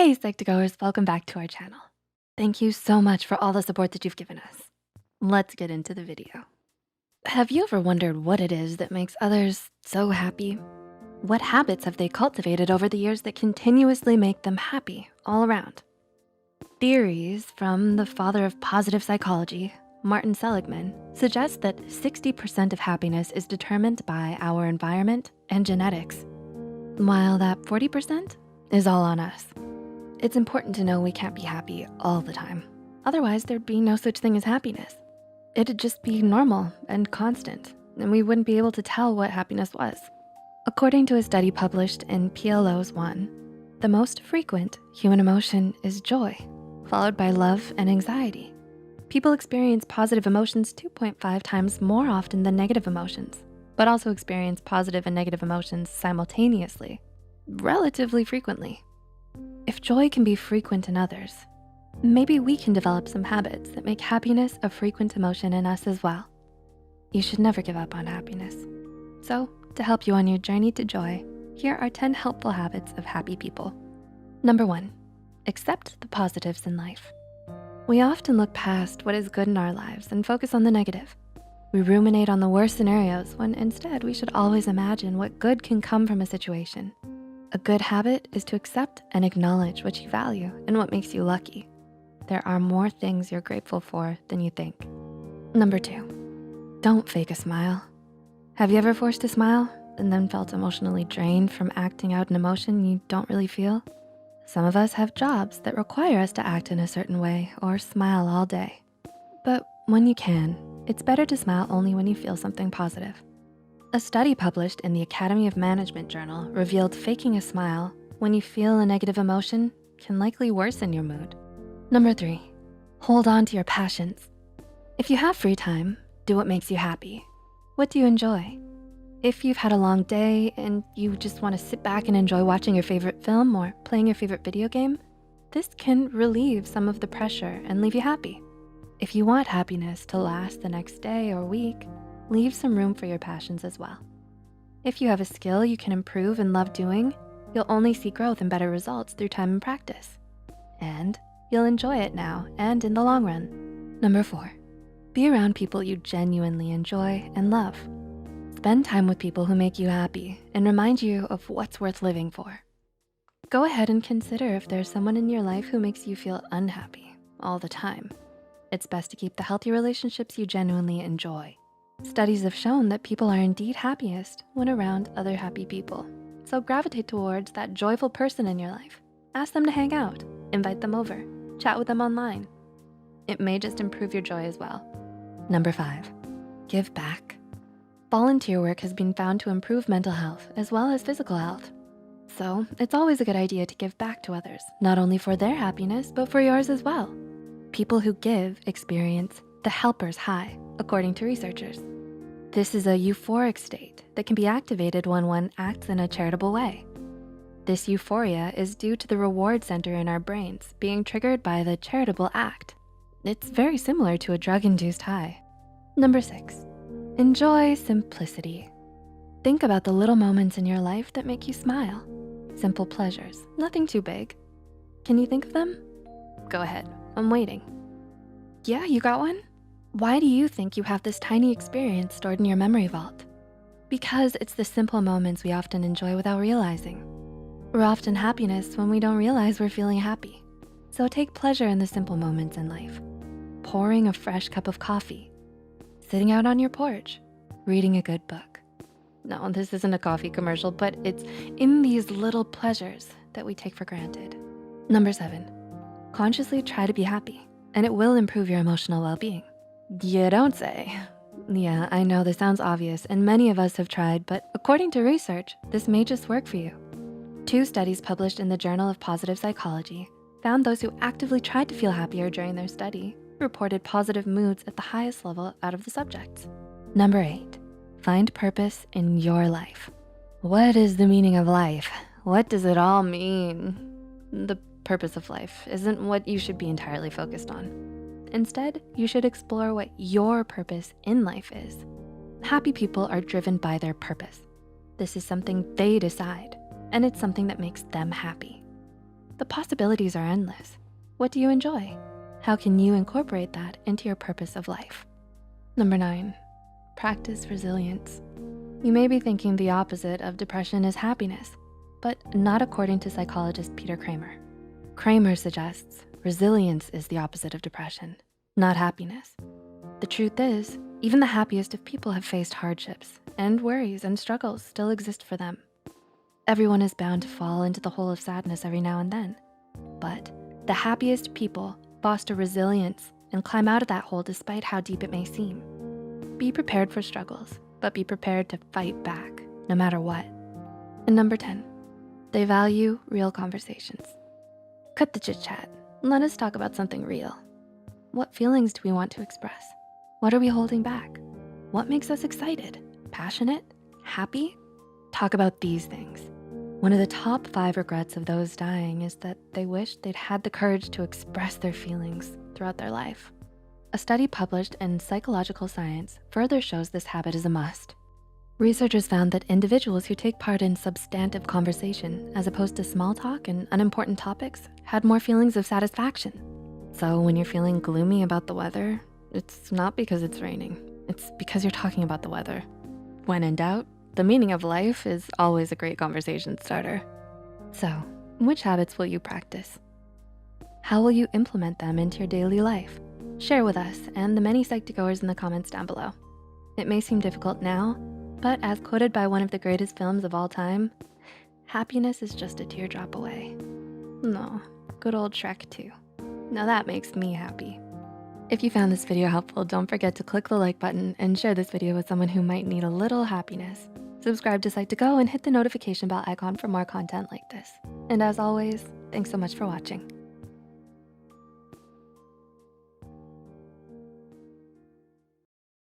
Hey Psych2Goers, welcome back to our channel. Thank you so much for all the support that you've given us. Let's get into the video. Have you ever wondered what it is that makes others so happy? What habits have they cultivated over the years that continuously make them happy all around? Theories from the father of positive psychology, Martin Seligman, suggest that 60% of happiness is determined by our environment and genetics, while that 40% is all on us. It's important to know we can't be happy all the time. Otherwise, there'd be no such thing as happiness. It'd just be normal and constant, and we wouldn't be able to tell what happiness was. According to a study published in PLOS 1, the most frequent human emotion is joy, followed by love and anxiety. People experience positive emotions 2.5 times more often than negative emotions, but also experience positive and negative emotions simultaneously, relatively frequently. If joy can be frequent in others, maybe we can develop some habits that make happiness a frequent emotion in us as well. You should never give up on happiness. So, to help you on your journey to joy, here are 10 helpful habits of happy people. Number 1, accept the positives in life. We often look past what is good in our lives and focus on the negative. We ruminate on the worst scenarios when instead we should always imagine what good can come from a situation. A good habit is to accept and acknowledge what you value and what makes you lucky. There are more things you're grateful for than you think. Number 2, don't fake a smile. Have you ever forced a smile and then felt emotionally drained from acting out an emotion you don't really feel? Some of us have jobs that require us to act in a certain way or smile all day. But when you can, it's better to smile only when you feel something positive. A study published in the Academy of Management journal revealed faking a smile when you feel a negative emotion can likely worsen your mood. Number 3, hold on to your passions. If you have free time, do what makes you happy. What do you enjoy? If you've had a long day and you just wanna sit back and enjoy watching your favorite film or playing your favorite video game, this can relieve some of the pressure and leave you happy. If you want happiness to last the next day or week, leave some room for your passions as well. If you have a skill you can improve and love doing, you'll only see growth and better results through time and practice. And you'll enjoy it now and in the long run. Number 4, be around people you genuinely enjoy and love. Spend time with people who make you happy and remind you of what's worth living for. Go ahead and consider if there's someone in your life who makes you feel unhappy all the time. It's best to keep the healthy relationships you genuinely enjoy. Studies have shown that people are indeed happiest when around other happy people. So gravitate towards that joyful person in your life. Ask them to hang out, invite them over, chat with them online. It may just improve your joy as well. Number 5, give back. Volunteer work has been found to improve mental health as well as physical health. So it's always a good idea to give back to others, not only for their happiness, but for yours as well. People who give experience the helper's high, according to researchers. This is a euphoric state that can be activated when one acts in a charitable way. This euphoria is due to the reward center in our brains being triggered by the charitable act. It's very similar to a drug-induced high. Number 6, enjoy simplicity. Think about the little moments in your life that make you smile. Simple pleasures, nothing too big. Can you think of them? Go ahead, I'm waiting. Yeah, you got one? Why do you think you have this tiny experience stored in your memory vault? Because it's the simple moments we often enjoy without realizing. We're often happiness when we don't realize we're feeling happy. So take pleasure in the simple moments in life. Pouring a fresh cup of coffee, sitting out on your porch, reading a good book. No, this isn't a coffee commercial, but it's in these little pleasures that we take for granted. Number 7, consciously try to be happy, and it will improve your emotional well-being. You don't say. Yeah, I know this sounds obvious and many of us have tried, but according to research, this may just work for you. 2 studies published in the Journal of Positive Psychology found those who actively tried to feel happier during their study reported positive moods at the highest level out of the subjects. Number 8, find purpose in your life. What is the meaning of life? What does it all mean? The purpose of life isn't what you should be entirely focused on. Instead, you should explore what your purpose in life is. Happy people are driven by their purpose. This is something they decide, and it's something that makes them happy. The possibilities are endless. What do you enjoy? How can you incorporate that into your purpose of life? Number 9, practice resilience. You may be thinking the opposite of depression is happiness, but not according to psychologist Peter Kramer. Kramer suggests resilience is the opposite of depression, not happiness. The truth is, even the happiest of people have faced hardships, and worries and struggles still exist for them. Everyone is bound to fall into the hole of sadness every now and then, but the happiest people foster resilience and climb out of that hole despite how deep it may seem. Be prepared for struggles, but be prepared to fight back, no matter what. And number 10, they value real conversations. Cut the chit chat, let us talk about something real. What feelings do we want to express? What are we holding back? What makes us excited, passionate, happy? Talk about these things. One of the top 5 regrets of those dying is that they wish they'd had the courage to express their feelings throughout their life. A study published in Psychological Science further shows this habit is a must. Researchers found that individuals who take part in substantive conversation as opposed to small talk and unimportant topics had more feelings of satisfaction. So when you're feeling gloomy about the weather, it's not because it's raining, it's because you're talking about the weather. When in doubt, the meaning of life is always a great conversation starter. So, which habits will you practice? How will you implement them into your daily life? Share with us and the many Psych2Goers in the comments down below. It may seem difficult now, but as quoted by one of the greatest films of all time, happiness is just a teardrop away. No, good old Shrek 2. Now that makes me happy. If you found this video helpful, don't forget to click the like button and share this video with someone who might need a little happiness. Subscribe to Psych2Go and hit the notification bell icon for more content like this. And as always, thanks so much for watching.